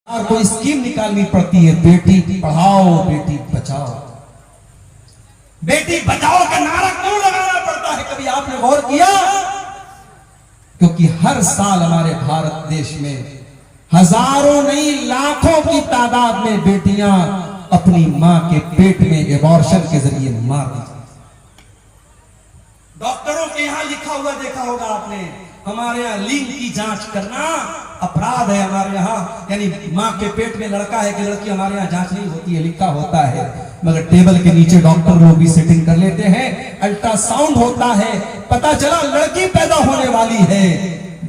और कोई स्कीम निकालनी पड़ती है, बेटी पढ़ाओ बेटी बचाओ। बेटी बचाओ का नारा क्यों लगाना पड़ता है, कभी आपने गौर किया? क्योंकि हर साल हमारे भारत देश में हजारों नहीं लाखों की तादाद में बेटियां अपनी मां के पेट में एबॉर्शन के जरिए मार दी जाती। डॉक्टरों के यहां लिखा हुआ देखा होगा आपने, हमारे यहाँ लिंग की जांच करना अपराध है। हमारे यहाँ यानी माँ के पेट में लड़का है कि लड़की, हमारे यहाँ जांच नहीं होती है, लिखा होता है, मगर टेबल के नीचे डॉक्टर लोग भी सेटिंग कर लेते हैं। अल्ट्रासाउंड होता है, पता चला लड़की पैदा होने वाली है।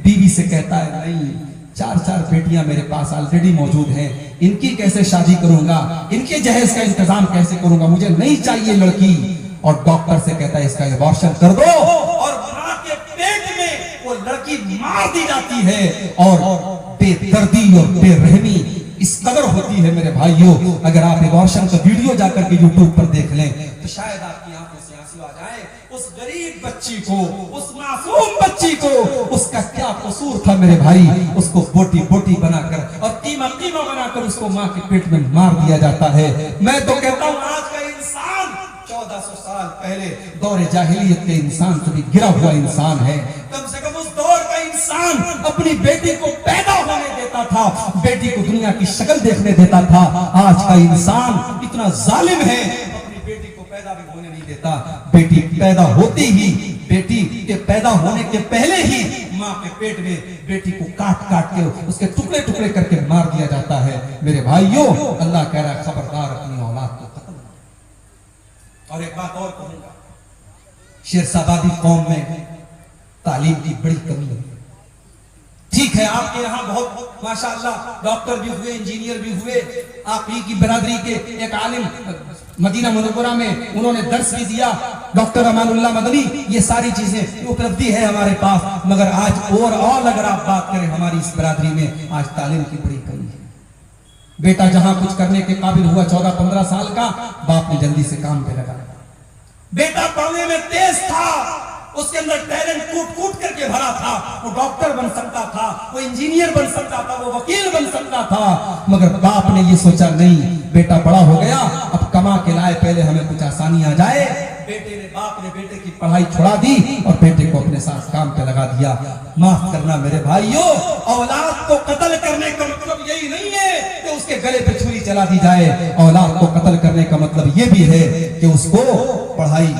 बीवी से कहता है नहीं, चार बेटियां मेरे पास ऑलरेडी मौजूद हैं, इनकी कैसे शादी करूंगा, इनके जहेज का इंतजाम कैसे करूंगा, मुझे नहीं चाहिए लड़की। और डॉक्टर से कहता है इसका एबॉर्शन कर दो, और मां के पेट में वो लड़की मार दी जाती है। और बेदर्दी और बेरहमी इस कदर होती है मेरे भाइयों, अगर आप एबॉर्शन का वीडियो जाकर के यूट्यूब पर देख लें तो शायद आपकी आंखों से आंसू आ जाए। उस गरीब बच्ची को, उस मासूम बच्ची को, उसका क्या कसूर था मेरे भाई, उसको बोटी बोटी बनाकर और कीमा कीमा बनाकर उसको मां के पेट में मार दिया जाता है। मैं तो कहता हूं आज का इंसान 1400 साल पहले दौरे जाहिलियत के इंसान से भी गिरा हुआ इंसान है। कम से कम उस दौर का इंसान अपनी बेटी को पैदा होने देता था, बेटी को दुनिया की शक्ल देखने देता था। आज का इंसान इतना जालिम है, अपनी बेटी को पैदा भी होने नहीं देता। बेटी पैदा होती ही, बेटी के पैदा होने के पहले ही माँ के पेट में बेटी को काट काट के उसके टुकड़े टुकड़े करके मार दिया जाता है। मेरे भाइयों, अल्लाह कह रहा है खबरदार अपनी औलाद को खत्म। और एक बात और कहूंगा, शेरशाबादी कौम में तालीम की बड़ी कमी है। ठीक है, आपके यहाँ बहुत माशाअल्लाह डॉक्टर भी हुए, इंजीनियर भी हुए, आप ही की बिरादरी के एक आलिम मदीना मुनव्वरा में उन्होंने दर्स भी दिया, डॉक्टर अमानुल्लाह मदनी, ये सारी चीजें उपलब्धि है हमारे पास। मगर आज ओवरऑल अगर आप बात करें हमारी इस बिरादरी में आज तालीम की बड़ी कमी है। बेटा जहां कुछ करने के काबिल हुआ 14-15 साल का, बाप ने जल्दी से काम पे लगाया। बेटा पढ़ने में तेज था, उसके अंदर टैलेंट कूट कूट करके भरा था, वो डॉक्टर बन सकता था, वो इंजीनियर बन सकता था, वो वकील बन सकता था। मगर बाप ने ये सोचा नहीं, बेटा बड़ा हो गया, अब कमा के लाए, पहले हमें कुछ आसानी आ जाए। बाप ने बेटे की पढ़ाई छुड़ा दी और बेटे को अपने साथ काम पे लगा दिया। माफ करना मेरे भाइयों, औलाद को कत्ल करने का मतलब यही नहीं है कि उसके गले पे छुरी चला दी जाए। औलाद को कत्ल करने का मतलब ये भी है कि उसको पढ़ाई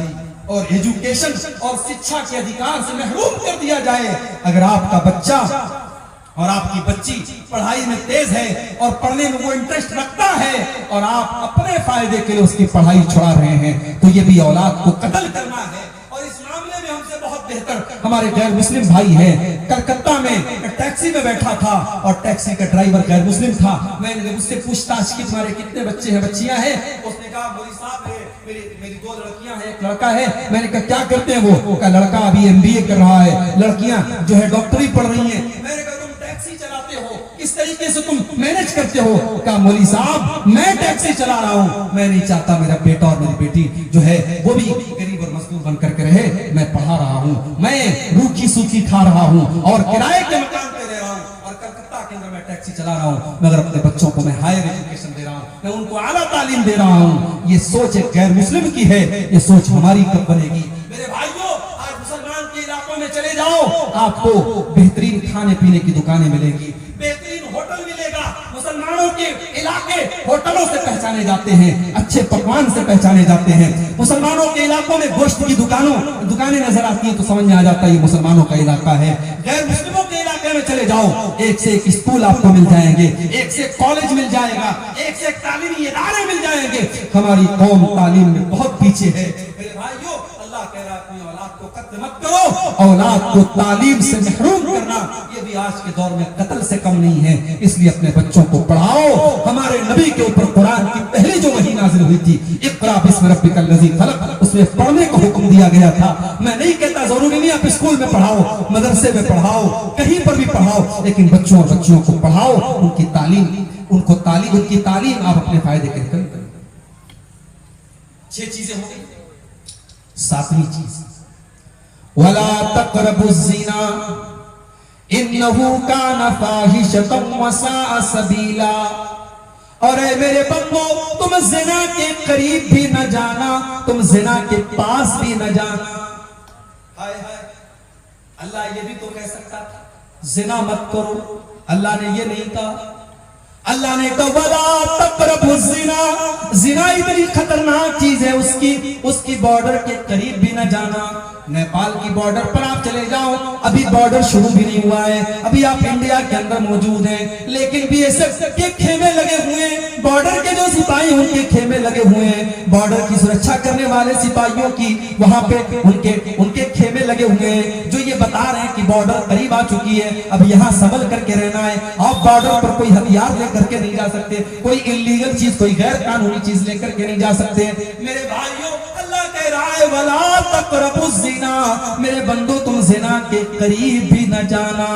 और एजुकेशन और शिक्षा के अधिकार से महरूम कर दिया जाए। अगर आपका बच्चा और आपकी बच्ची पढ़ाई में तेज है और पढ़ने में वो इंटरेस्ट रखता है और आप अपने फायदे के लिए उसकी पढ़ाई छुड़ा रहे हैं, तो ये भी औलाद को कत्ल करना है। और इस मामले में हमसे बहुत बेहतर हमारे गैर मुस्लिम भाई हैं। कलकत्ता में टैक्सी में बैठा था और टैक्सी का ड्राइवर गैर मुस्लिम था। मैंने उससे पूछताछ की, तुम्हारे कितने बच्चे हैं, बच्चियां हैं? उसने कहा मौलवी साहब मेरी 2 लड़कियां हैं, एक लड़का है। मैंने कहा क्या करते हैं वो? का लड़का अभी MBA कर रहा है, लड़कियां जो है डॉक्टरी पढ़ रही हैं। मैंने कहा तुम टैक्सी चलाते हो, किस तरीके से तुम मैनेज करते हो? कहा मौलवी साहब मैं टैक्सी चला रहा हूँ, मैं नहीं चाहता मेरा बेटा और मेरी बेटी जो है वो भी गरीब और मजदूर बन करके रहे। मैं पढ़ा रहा हूँ, मैं रूखी सूखी खा रहा हूँ और किराए के मकान पे रह रहा हूँ और कलकत्ता के अंदर मैं टैक्सी चला रहा हूँ, मगर अपने बच्चों को मैं हायर एजुकेशन दे रहा हूँ, मैं उनको आला तालीम दे रहा हूँ। ये सोच एक गैर मुस्लिम की है, ये सोच हमारी कब बनेगी? मेरे भाइयों, आज मुसलमान के इलाकों में चले जाओ, आपको बेहतरीन खाने पीने की दुकानें मिलेगी, बेहतरीन होटल मिलेगा। मुसलमानों के इलाके होटलों से पहचाने जाते हैं, अच्छे पकवान से पहचाने जाते हैं। मुसलमानों के इलाकों में गोश्त की दुकानें नजर आती हैं तो समझ में आ जाता है ये मुसलमानों का इलाका है। गैर मुस्लिमों के इलाके में चले जाओ, एक से एक स्कूल आपको मिल जाएंगे, एक से एक कॉलेज मिल जाएगा, एक से एक तालीमी इदारे मिल जाएंगे। हमारी कौम तालीम में बहुत पीछे है। मेरे भाइयों, अल्लाह कह रहा है अपनी औलाद को कत्ल मत करो। औलाद को तालीम से महरूम करना ये भी आज के दौर में कत्ल से कम नहीं है, इसलिए अपने बच्चों को पढ़ाओ। हमारे नबी के ऊपर कुरान की पहली जो वही नाजिल हुई थी, इक़रा बिस्मि रब्बिकल लज़ी खलक़, उसमें पढ़ने का हुक्म दिया गया था। मैं नहीं कहता जरूरी नहीं आप स्कूल में पढ़ाओ, मदरसे में पढ़ाओ, कहीं पर भी पढ़ाओ, लेकिन बच्चों और बच्चियों को पढ़ाओ, उनकी तालीम आप अपने फायदे के लिए करें। 6 चीजें हो गई। 7वीं चीज, वला तक़रबुज़ ज़िना, انہو کان فاحشۃ وساء سبیلا، اور اے میرے بندو تم زنا کے قریب بھی نہ جانا، تم زنا کے پاس بھی نہ جانا۔ ہائے ہائے، اللہ یہ بھی تو کہہ سکتا تھا زنا مت کرو، اللہ نے یہ نہیں کہا۔ اللہ نے کہا وَلَا تَقْرَبُوا الزِّنَا، زنا اتنی خطرناک چیز ہے اس کی بارڈر کے قریب بھی نہ جانا۔ نیپال کی بارڈر پر آپ چلے جاؤ، ابھی بارڈر شروع بھی نہیں ہوا ہے، ابھی آپ انڈیا کے اندر موجود ہیں، لیکن بھی ایسے کے خیمے لگے ہوئے ہیں، بارڈر کے جو سپاہی ان کے خیمے لگے ہوئے ہیں، بارڈر کی سرکشا کرنے والے سپاہیوں کی وہاں پہ ان کے خیمے لگے ہوئے ہیں، جو یہ بتا رہے ہیں کہ بارڈر قریب آ چکی ہے، اب یہاں سنبھل کر کے رہنا ہے، آپ بارڈر پر کوئی ہتھیار لے کر کے نہیں جا سکتے، کوئی انلیگل چیز، کوئی غیر قانونی چیز لے کر کے نہیں جا سکتے۔ میرے بھائیوں، اللہ کہہ رہا ہے وَلَا تَقْرَبُوا الزِّنَا، میرے بندو تم زنا کے قریب بھی نہ جانا۔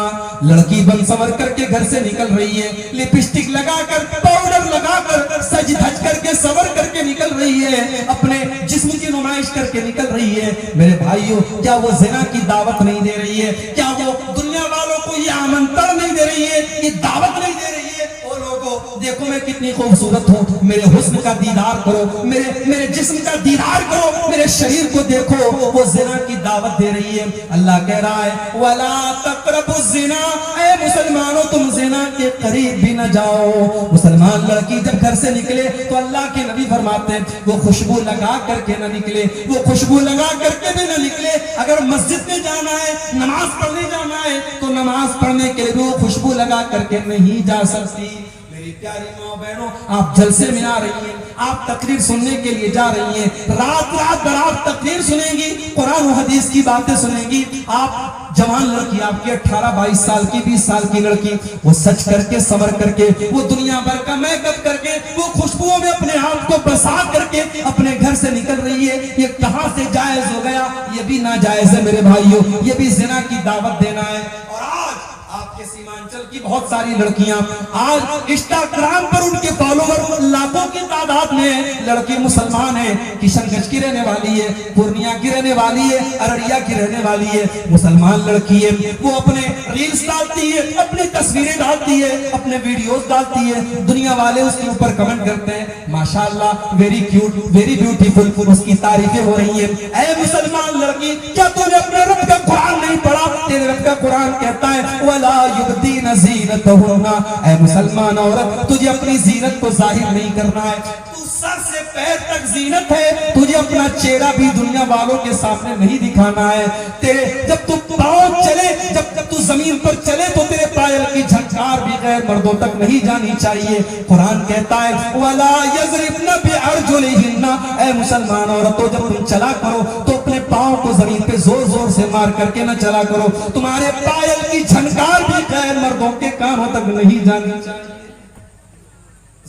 لڑکی بن سنور کر کے گھر سے نکل رہی ہے، لپسٹک لگا کر، پاؤڈر لگا کر، سج دھج کر کے، سنور کر کے نکل رہی ہے، اپنے جسم کی نمائش کر کے نکل رہی ہے۔ میرے بھائیوں، کیا وہ زنا کی دعوت نہیں دے رہی ہے؟ کیا وہ دنیا والوں کو یہ آمنترن نہیں دے رہی ہے، یہ دعوت نہیں دے رہی ہے؟ او لوگوں، دیکھو میں کتنی خوبصورت ہوں، میرے حسن کا دیدار کرو، میرے جسم کا دیدار کرو، میرے شریر کو دیکھو، وہ زنا کی دعوت دے رہی ہے۔ اللہ کہہ رہا ہے وَلَا تَقْرَبُوا الزِّنَا، اے مسلمانوں تم زنا کے قریب بھی نہ جاؤ۔ مسلمان لڑکی جب گھر سے نکلے تو اللہ کے نبی فرماتے ہیں وہ خوشبو لگا کر کے نہ نکلے، وہ خوشبو لگا کر کے بھی نہ نکلے۔ اگر مسجد میں جانا ہے، نماز پڑھنے جانا ہے، تو نماز پڑھنے کے لیے وہ خوشبو لگا کر کے نہیں جا سکتی۔ میری پیاری ماں بہنوں، آپ جلسے میں آ رہی ہیں، آپ تقریر سننے کے لیے جا رہی ہیں، رات رات بھر آپ تقریر سنیں گی، قرآن و حدیث کی باتیں سنیں گی۔ آپ جوان لڑکی، آپ کی 18-22 سال کی، 20 سال کی لڑکی، وہ سچ کر کے، سمر کر کے، وہ دنیا بھر کا میک اپ کر کے، وہ خوشبوؤں میں اپنے آپ کو بسا کر کے اپنے گھر سے نکل رہی ہے۔ یہ کہاں سے جائز ہو گیا؟ یہ بھی ناجائز ہے میرے بھائیوں، یہ بھی زنا کی دعوت دینا ہے۔ اور آج آپ کے سیمانچل کی بہت ساری لڑکیاں آج انسٹاگرام پر ان کے فالوور لاکھوں کی تعداد میں، لڑکی مسلمان ہے، کشن گنج کی رہنے والی ہے، پورنیہ کی رہنے والی ہے، ارڑیا کی رہنے والی ہے، مسلمان لڑکی ہے، وہ اپنے ریلز ڈالتی ہے، اپنی تصویریں ڈالتی ہے، اپنے ویڈیوز ڈالتی ہے، دنیا والے اس کے اوپر کمنٹ کرتے ہیں ماشاءاللہ ویری کیوٹ، ویری بیوٹیفل، اس کی تعریفیں ہو رہی ہیں۔ اے مسلمان لڑکی، کیا تو نے اپنے رب کا قرآن نہیں پڑھا؟ تیرے رب کا قرآن کہتا ہے وَلَا يُبْدِينَ زِينَتَهُنَّ، اے مسلمان عورت، تجھے اپنی زینت کو ظاہر نہیں کرنا ہے، تو سر سے پیر تک زینت ہے، تجھے اپنا چہرہ بھی دنیا والوں کے سامنے نہیں دکھانا ہے۔ تیرے جب تو پاؤں چلے، جب تو زمین پر چلے تو تیرے پائل کی جھنکار بھی غیر مردوں تک نہیں جانی چاہیے۔ قرآن کہتا ہے وَلَا يَضْرِبْنَ بِأَرْجُلِهِنَّ، اے مسلمان عورتوں جب تم چلا کرو تو اپنے پاؤں کو زمین پہ زور زور سے مار کر کے نہ چلا کرو، تمہارے پائل کی جھنکار بھی غیر مردوں کے کانوں تک نہیں جانی چاہیے۔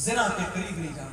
زنا کے قریب نہیں جانا ہے۔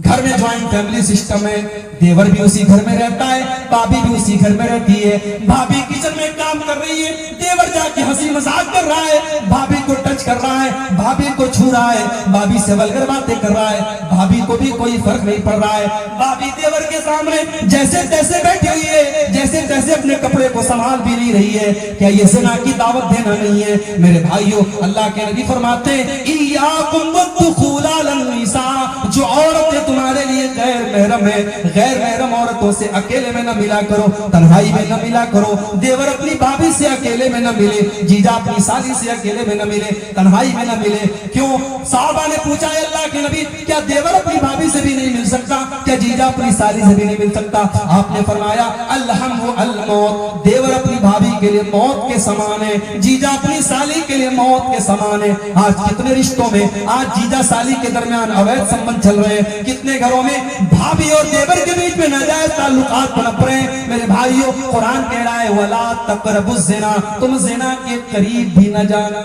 گھر میں جوائنٹ فیملی سسٹم ہے، دیور بھی اسی گھر میں رہتا ہے، بھابی بھی اسی گھر میں رہتی ہے، بھابی کچن میں کام کر رہی ہے، دیور جا کے ہنسی مذاق کر رہا ہے، بھابی کو ٹچ کر رہا ہے، بھابی کو چھو رہا ہے، بھابی سے ولگر باتیں کر رہا ہے، بھابی کو بھی کوئی فرق نہیں پڑ رہا ہے، بھابی دیور کے سامنے جیسے تیسے بیٹھی ہوئی ہے، جیسے تیسے اپنے کپڑے کو سنبھال بھی نہیں رہی ہے۔ کیا یہ زنا کی دعوت دینا نہیں ہے؟ میرے بھائیوں، اللہ کے نبی فرماتے ہیں ایاکم والدخول علی النساء، جو عورتیں تمہارے لیے غیر محرم ہے، غیر محرم عورتوں سے اکیلے میں نہ ملا کرو، تنہائی میں نہ ملا کرو، دیور اپنی بھابی سے اکیلے میں نہ ملے، جیجا اپنی سالی سے اکیلے میں نہ ملے، تنہائی میں نہ ملے۔ کیوں؟ صحابہ نے پوچھا ہے اللہ کے نبی، کیا دیور اپنی بھابی سے بھی نہیں مل سکتا؟ کیا جیجا اپنی سالی سے بھی نہیں مل سکتا؟ آپ نے فرمایا الحم الموت، دیور اپنی بھابی کے لیے موت کے سامان ہے، جیجا اپنی سالی کے لیے موت کے سامان ہے۔ آج کتنے رشتوں میں آج جیجا سالی کے درمیان اویدھ سمبند چل رہے ہیں، کتنے گھروں میں بھابی اور دیور کے بیچ میں ناجائز تعلقات پنپ رہے ہیں۔ میرے بھائیوں، قرآن کہہ رہا ہے وَلَا تَقْرَبُوا الزِّنَا، تم زنا کے قریب بھی نہ جانا۔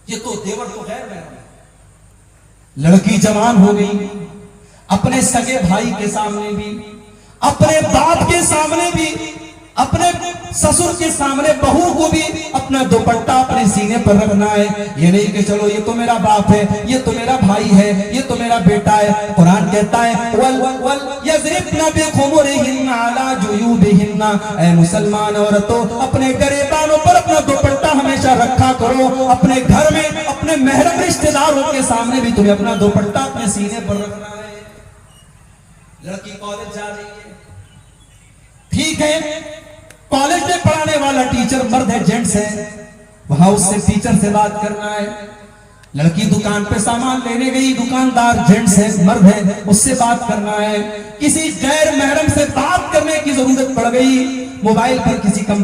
یہ تو دیور تو غیر محرم ہے۔ لڑکی جوان ہو گئی، اپنے سگے بھائی کے سامنے بھی، اپنے باپ کے سامنے بھی अपने ससुर के सामने बहू को भी अपना दुपट्टा अपने सीने पर रखना है। ये नहीं कि चलो ये तो मेरा बाप है, ये तो मेरा भाई है, ये तो मेरा बेटा है। कुरान कहता है वल वल यज़रिबना बिखुमुरिहिन्ना अला जुयूबिहिन्ना, ऐ मुसलमान औरतों अपने गरेबानों पर अपना दुपट्टा हमेशा रखा करो। अपने घर में अपने महरम रिश्तेदारों के सामने भी तुम्हें अपना दुपट्टा अपने सीने पर रखना है। लड़की कॉलेज जा रही है, ठीक है, कॉलेज में पढ़ाने वाला टीचर मर्द है, जेंट्स है, वहां उससे टीचर से बात करना है। लड़की दुकान पे सामान लेने गई, दुकानदार जेंट्स है, मर्द है, उससे बात करना है। किसी गैर महरम से बात करने की जरूरत पड़ गई, मोबाइल पर किसी कंपनी